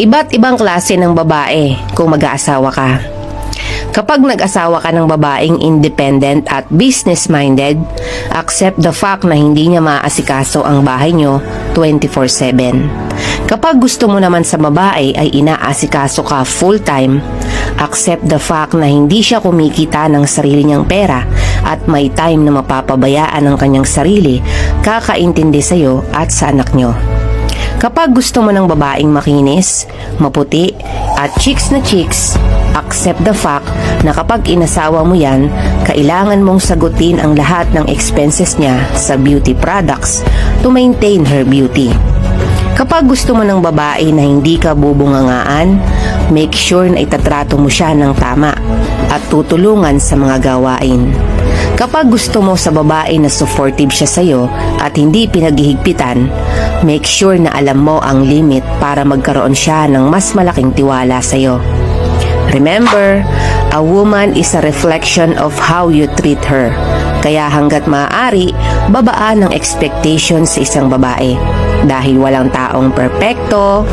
Iba't ibang klase ng babae kung mag-aasawa ka. Kapag nag-asawa ka ng babaeng independent at business-minded, accept the fact na hindi niya maaasikaso ang bahay niyo 24/7. Kapag gusto mo naman sa babae ay inaasikaso ka full-time, accept the fact na hindi siya kumikita ng sarili niyang pera at may time na mapapabayaan ang kanyang sarili, kakaintindi sa'yo at sa anak niyo. Kapag gusto mo ng babaeng makinis, maputi, at chicks na chicks, accept the fact na kapag inasawa mo yan, kailangan mong sagutin ang lahat ng expenses niya sa beauty products to maintain her beauty. Kapag gusto mo ng babae na hindi ka bubungangaan, make sure na itatrato mo siya ng tama at tutulungan sa mga gawain. Kapag gusto mo sa babae na supportive siya sa'yo at hindi pinaghihigpitan, make sure na alam mo ang limit para magkaroon siya ng mas malaking tiwala sa'yo. Remember, a woman is a reflection of how you treat her. Kaya hanggat maaari, babaan ang expectations sa isang babae. Dahil walang taong perpekto,